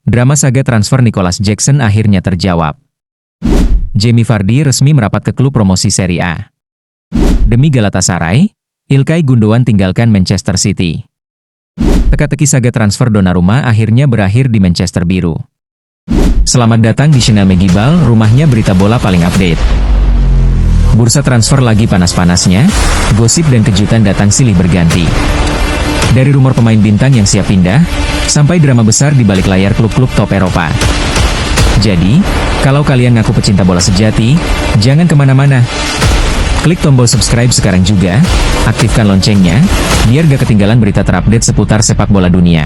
Drama saga transfer Nicholas Jackson akhirnya terjawab. Jamie Vardy resmi merapat ke klub promosi Serie A. Demi Galatasaray, Ilkay Gundogan tinggalkan Manchester City. Teka-teki saga transfer Donnarumma akhirnya berakhir di Manchester Biru. Selamat datang di channel Megibal, rumahnya berita bola paling update. Bursa transfer lagi panas-panasnya, gosip dan kejutan datang silih berganti. Dari rumor pemain bintang yang siap pindah, sampai drama besar di balik layar klub-klub top Eropa. Jadi, kalau kalian ngaku pecinta bola sejati, jangan kemana-mana. Klik tombol subscribe sekarang juga, aktifkan loncengnya, biar gak ketinggalan berita terupdate seputar sepak bola dunia.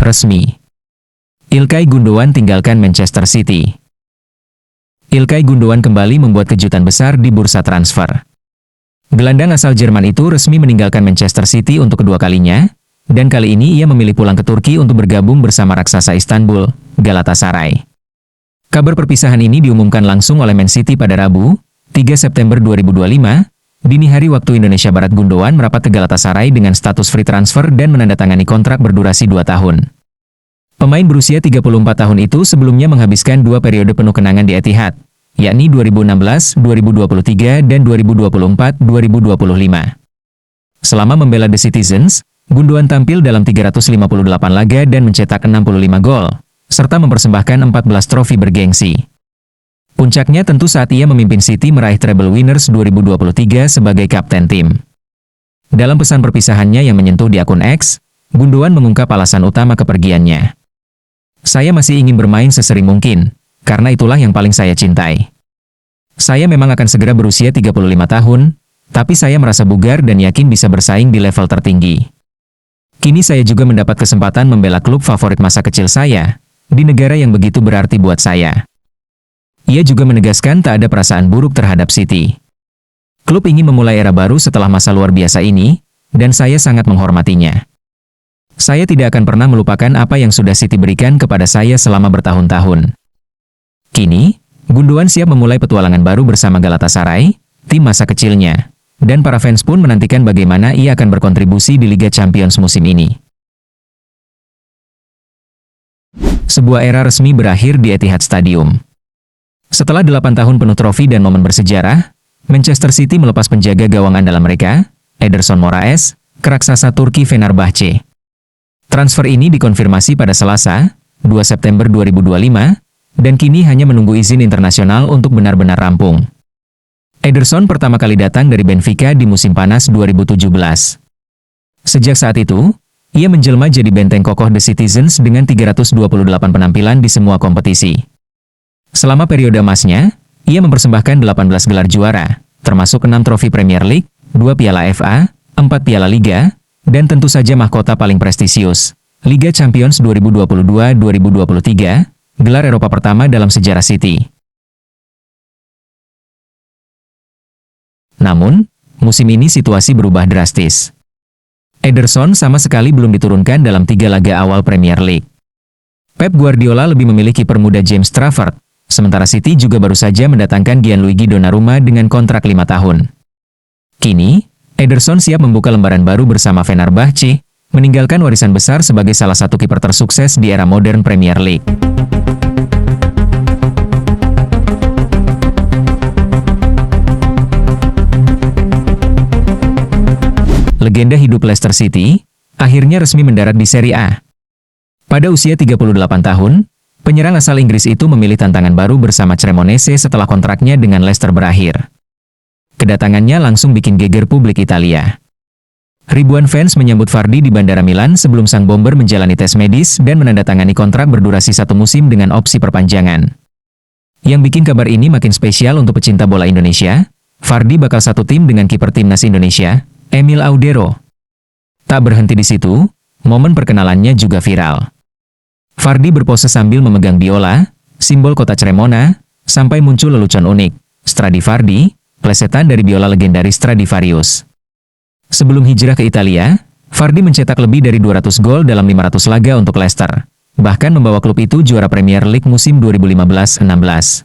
Resmi. Ilkay Gundogan tinggalkan Manchester City. Ilkay Gundogan kembali membuat kejutan besar di bursa transfer. Gelandang asal Jerman itu resmi meninggalkan Manchester City untuk kedua kalinya, dan kali ini ia memilih pulang ke Turki untuk bergabung bersama raksasa Istanbul, Galatasaray. Kabar perpisahan ini diumumkan langsung oleh Man City pada Rabu, 3 September 2025, dini hari waktu Indonesia Barat. Gundogan merapat ke Galatasaray dengan status free transfer dan menandatangani kontrak berdurasi 2 tahun. Pemain berusia 34 tahun itu sebelumnya menghabiskan 2 periode penuh kenangan di Etihad, yakni 2016, 2023, dan 2024-2025. Selama membela The Citizens, Gundogan tampil dalam 358 laga dan mencetak 65 gol, serta mempersembahkan 14 trofi bergengsi. Puncaknya tentu saat ia memimpin City meraih treble winners 2023 sebagai kapten tim. Dalam pesan perpisahannya yang menyentuh di akun X, Gundogan mengungkap alasan utama kepergiannya. Saya masih ingin bermain sesering mungkin, karena itulah yang paling saya cintai. Saya memang akan segera berusia 35 tahun, tapi saya merasa bugar dan yakin bisa bersaing di level tertinggi. Kini saya juga mendapat kesempatan membela klub favorit masa kecil saya, di negara yang begitu berarti buat saya. Ia juga menegaskan tak ada perasaan buruk terhadap City. Klub ingin memulai era baru setelah masa luar biasa ini, dan saya sangat menghormatinya. Saya tidak akan pernah melupakan apa yang sudah City berikan kepada saya selama bertahun-tahun. Kini, Gundogan siap memulai petualangan baru bersama Galatasaray, tim masa kecilnya, dan para fans pun menantikan bagaimana ia akan berkontribusi di Liga Champions musim ini. Sebuah era resmi berakhir di Etihad Stadium. Setelah 8 tahun penuh trofi dan momen bersejarah, Manchester City melepas penjaga gawang andalan mereka, Ederson Moraes, ke raksasa Turki Fenerbahce. Transfer ini dikonfirmasi pada Selasa, 2 September 2025, dan kini hanya menunggu izin internasional untuk benar-benar rampung. Ederson pertama kali datang dari Benfica di musim panas 2017. Sejak saat itu, ia menjelma jadi benteng kokoh The Citizens dengan 328 penampilan di semua kompetisi. Selama periode emasnya, ia mempersembahkan 18 gelar juara, termasuk 6 trofi Premier League, 2 piala FA, 4 piala Liga, dan tentu saja mahkota paling prestisius, Liga Champions 2022-2023, gelar Eropa pertama dalam sejarah City. Namun, musim ini situasi berubah drastis. Ederson sama sekali belum diturunkan dalam 3 laga awal Premier League. Pep Guardiola lebih memilih kiper muda James Trafford, sementara City juga baru saja mendatangkan Gianluigi Donnarumma dengan kontrak 5 tahun. Kini, Ederson siap membuka lembaran baru bersama Fenerbahce, meninggalkan warisan besar sebagai salah satu kiper tersukses di era modern Premier League. Legenda hidup Leicester City, akhirnya resmi mendarat di Serie A. Pada usia 38 tahun, penyerang asal Inggris itu memilih tantangan baru bersama Cremonese setelah kontraknya dengan Leicester berakhir. Kedatangannya langsung bikin geger publik Italia. Ribuan fans menyambut Vardy di Bandara Milan sebelum sang bomber menjalani tes medis dan menandatangani kontrak berdurasi 1 musim dengan opsi perpanjangan. Yang bikin kabar ini makin spesial untuk pecinta bola Indonesia, Vardy bakal satu tim dengan kiper timnas Indonesia, Emil Audero. Tak berhenti di situ, momen perkenalannya juga viral. Vardy berpose sambil memegang biola, simbol kota Cremona, sampai muncul lelucon unik, Stradivardi, plesetan dari biola legendaris Stradivarius. Sebelum hijrah ke Italia, Vardy mencetak lebih dari 200 gol dalam 500 laga untuk Leicester, bahkan membawa klub itu juara Premier League musim 2015-16.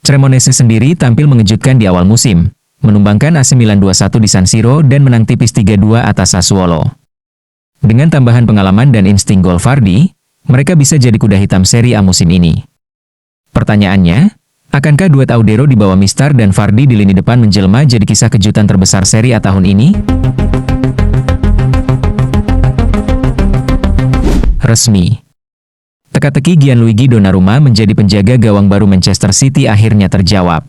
Cremonese sendiri tampil mengejutkan di awal musim, menumbangkan AC Milan 2-1 di San Siro dan menang tipis 3-2 atas Sassuolo. Dengan tambahan pengalaman dan insting gol Vardy, mereka bisa jadi kuda hitam Serie A musim ini. Pertanyaannya, akankah duet Audero di bawah Mistar dan Vardy di lini depan menjelma jadi kisah kejutan terbesar Serie A tahun ini? Resmi. Teka-teki Gianluigi Donnarumma menjadi penjaga gawang baru Manchester City akhirnya terjawab.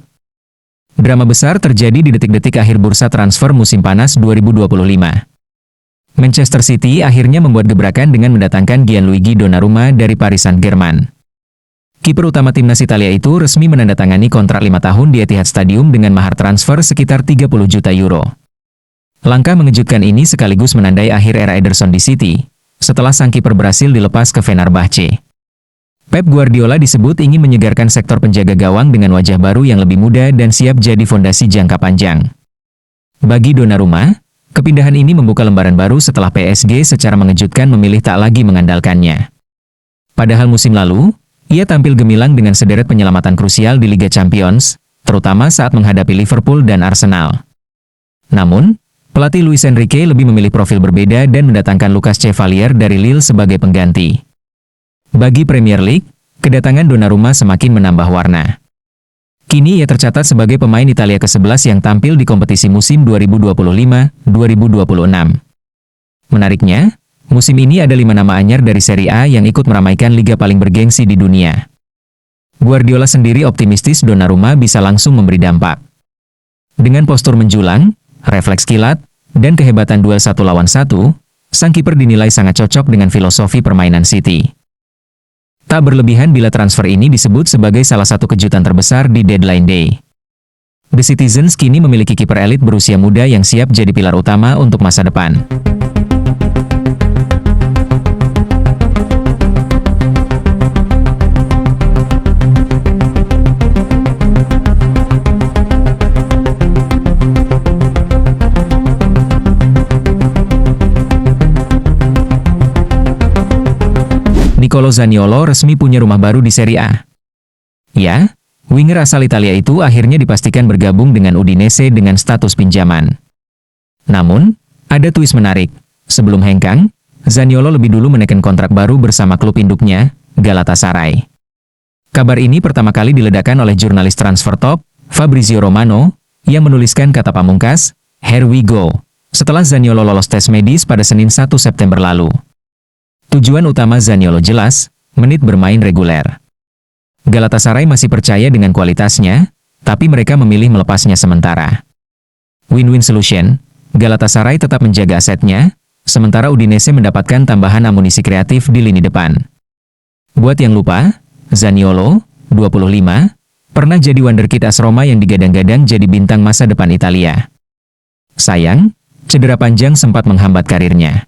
Drama besar terjadi di detik-detik akhir bursa transfer musim panas 2025. Manchester City akhirnya membuat gebrakan dengan mendatangkan Gianluigi Donnarumma dari Paris Saint-Germain. Kiper utama timnas Italia itu resmi menandatangani kontrak 5 tahun di Etihad Stadium dengan mahar transfer sekitar 30 juta euro. Langkah mengejutkan ini sekaligus menandai akhir era Ederson di City, setelah sang kiper berhasil dilepas ke Fenerbahce. Pep Guardiola disebut ingin menyegarkan sektor penjaga gawang dengan wajah baru yang lebih muda dan siap jadi fondasi jangka panjang. Bagi Donnarumma, kepindahan ini membuka lembaran baru setelah PSG secara mengejutkan memilih tak lagi mengandalkannya. Padahal musim lalu, ia tampil gemilang dengan sederet penyelamatan krusial di Liga Champions, terutama saat menghadapi Liverpool dan Arsenal. Namun, pelatih Luis Enrique lebih memilih profil berbeda dan mendatangkan Lucas Chevalier dari Lille sebagai pengganti. Bagi Premier League, kedatangan Donnarumma semakin menambah warna. Kini ia tercatat sebagai pemain Italia ke-11 yang tampil di kompetisi musim 2025-2026. Menariknya, musim ini ada 5 nama anyar dari Serie A yang ikut meramaikan liga paling bergengsi di dunia. Guardiola sendiri optimistis Donnarumma bisa langsung memberi dampak. Dengan postur menjulang, refleks kilat, dan kehebatan duel 1 lawan 1, sang kiper dinilai sangat cocok dengan filosofi permainan City. Tak berlebihan bila transfer ini disebut sebagai salah satu kejutan terbesar di deadline day. The Citizens kini memiliki kiper elit berusia muda yang siap jadi pilar utama untuk masa depan. Nicolo Zaniolo resmi punya rumah baru di Serie A. Ya, winger asal Italia itu akhirnya dipastikan bergabung dengan Udinese dengan status pinjaman. Namun, ada twist menarik. Sebelum hengkang, Zaniolo lebih dulu menekan kontrak baru bersama klub induknya, Galatasaray. Kabar ini pertama kali diledakkan oleh jurnalis transfer top, Fabrizio Romano, yang menuliskan kata pamungkas, "Here we go," setelah Zaniolo lolos tes medis pada Senin 1 September lalu. Tujuan utama Zaniolo jelas, menit bermain reguler. Galatasaray masih percaya dengan kualitasnya, tapi mereka memilih melepasnya sementara. Win-win solution, Galatasaray tetap menjaga asetnya, sementara Udinese mendapatkan tambahan amunisi kreatif di lini depan. Buat yang lupa, Zaniolo, 25, pernah jadi wonderkid AS Roma yang digadang-gadang jadi bintang masa depan Italia. Sayang, cedera panjang sempat menghambat karirnya.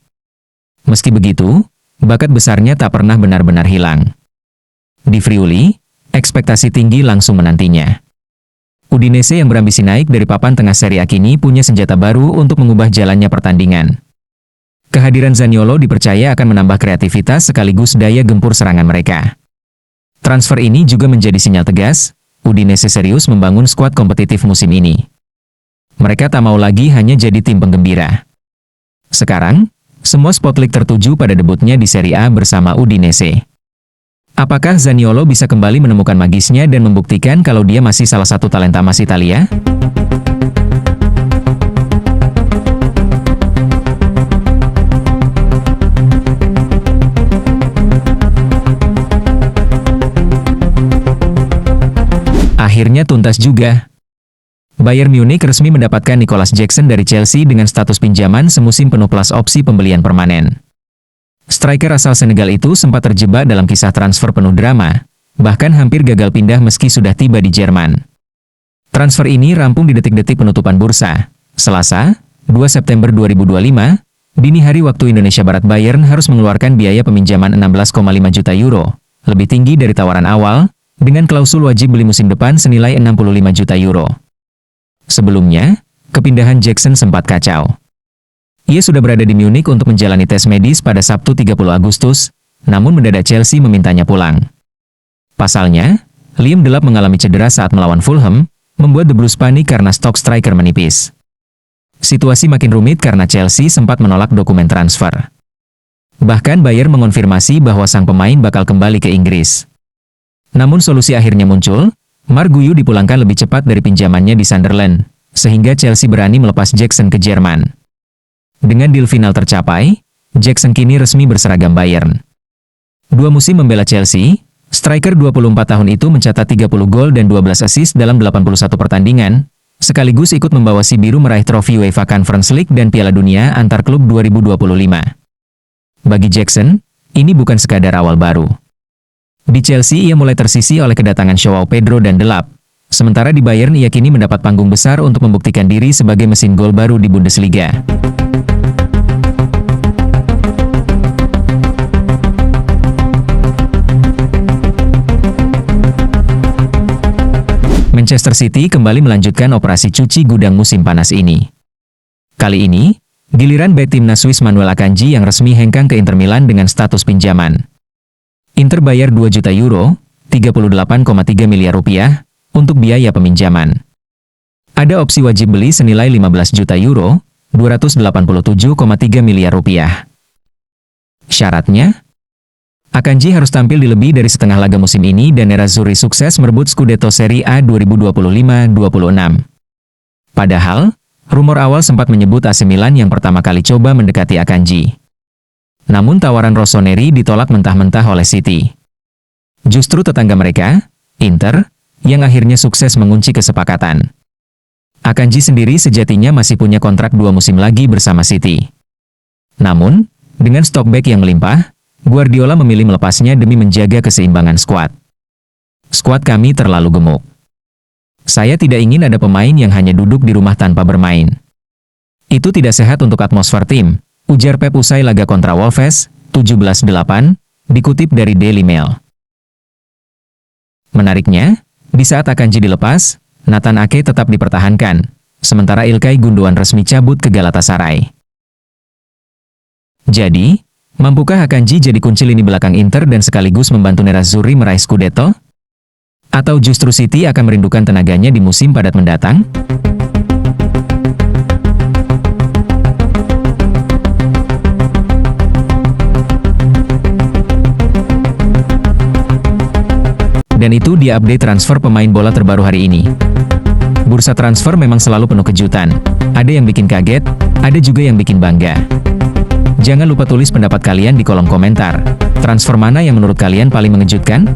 Meski begitu, bakat besarnya tak pernah benar-benar hilang. Di Friuli, ekspektasi tinggi langsung menantinya. Udinese yang berambisi naik dari papan tengah Serie A kini punya senjata baru untuk mengubah jalannya pertandingan. Kehadiran Zaniolo dipercaya akan menambah kreativitas sekaligus daya gempur serangan mereka. Transfer ini juga menjadi sinyal tegas, Udinese serius membangun skuad kompetitif musim ini. Mereka tak mau lagi hanya jadi tim penggembira. Sekarang, semua spotlight tertuju pada debutnya di Serie A bersama Udinese. Apakah Zaniolo bisa kembali menemukan magisnya dan membuktikan kalau dia masih salah satu talenta emas Italia? Akhirnya tuntas juga. Bayern Munich resmi mendapatkan Nicolas Jackson dari Chelsea dengan status pinjaman semusim penuh plus opsi pembelian permanen. Striker asal Senegal itu sempat terjebak dalam kisah transfer penuh drama, bahkan hampir gagal pindah meski sudah tiba di Jerman. Transfer ini rampung di detik-detik penutupan bursa. Selasa, 2 September 2025, dini hari waktu Indonesia Barat. Bayern harus mengeluarkan biaya peminjaman 16,5 juta euro, lebih tinggi dari tawaran awal, dengan klausul wajib beli musim depan senilai 65 juta euro. Sebelumnya, kepindahan Jackson sempat kacau. Ia sudah berada di Munich untuk menjalani tes medis pada Sabtu 30 Agustus, namun mendadak Chelsea memintanya pulang. Pasalnya, Liam Delap mengalami cedera saat melawan Fulham, membuat The Blues panik karena stok striker menipis. Situasi makin rumit karena Chelsea sempat menolak dokumen transfer. Bahkan Bayern mengonfirmasi bahwa sang pemain bakal kembali ke Inggris. Namun solusi akhirnya muncul, Marc Guiu dipulangkan lebih cepat dari pinjamannya di Sunderland, sehingga Chelsea berani melepas Jackson ke Jerman. Dengan deal final tercapai, Jackson kini resmi berseragam Bayern. 2 musim membela Chelsea, striker 24 tahun itu mencatat 30 gol dan 12 assist dalam 81 pertandingan, sekaligus ikut membawa si biru meraih trofi UEFA Conference League dan Piala Dunia antar klub 2025. Bagi Jackson, ini bukan sekadar awal baru. Di Chelsea ia mulai tersisi oleh kedatangan Joao Pedro dan Delap, sementara di Bayern ia kini mendapat panggung besar untuk membuktikan diri sebagai mesin gol baru di Bundesliga. Manchester City kembali melanjutkan operasi cuci gudang musim panas ini. Kali ini, giliran bek timnas Swiss Manuel Akanji yang resmi hengkang ke Inter Milan dengan status pinjaman. Inter bayar 2 juta euro, 38,3 miliar rupiah, untuk biaya peminjaman. Ada opsi wajib beli senilai 15 juta euro, 287,3 miliar rupiah. Syaratnya, Akanji harus tampil di lebih dari setengah laga musim ini dan Nerazzurri sukses merebut Scudetto Serie A 2025-26. Padahal, rumor awal sempat menyebut AC Milan yang pertama kali coba mendekati Akanji. Namun tawaran Rossoneri ditolak mentah-mentah oleh City. Justru tetangga mereka, Inter, yang akhirnya sukses mengunci kesepakatan. Akanji sendiri sejatinya masih punya kontrak 2 musim lagi bersama City. Namun, dengan stok bek yang melimpah, Guardiola memilih melepasnya demi menjaga keseimbangan skuad. Skuad kami terlalu gemuk. Saya tidak ingin ada pemain yang hanya duduk di rumah tanpa bermain. Itu tidak sehat untuk atmosfer tim, ujar Pep usai laga kontra Wolves, 17-8, dikutip dari Daily Mail. Menariknya, di saat Akanji dilepas, Nathan Ake tetap dipertahankan, sementara Ilkay Gundogan resmi cabut ke Galatasaray. Jadi, mampukah Akanji jadi kunci lini belakang Inter dan sekaligus membantu Nerazzurri meraih Scudetto? Atau justru City akan merindukan tenaganya di musim padat mendatang? Dan itu dia update transfer pemain bola terbaru hari ini. Bursa transfer memang selalu penuh kejutan. Ada yang bikin kaget, ada juga yang bikin bangga. Jangan lupa tulis pendapat kalian di kolom komentar. Transfer mana yang menurut kalian paling mengejutkan?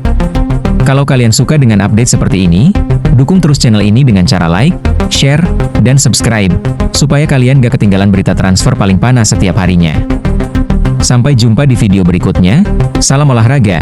Kalau kalian suka dengan update seperti ini, dukung terus channel ini dengan cara like, share, dan subscribe, supaya kalian gak ketinggalan berita transfer paling panas setiap harinya. Sampai jumpa di video berikutnya, salam olahraga.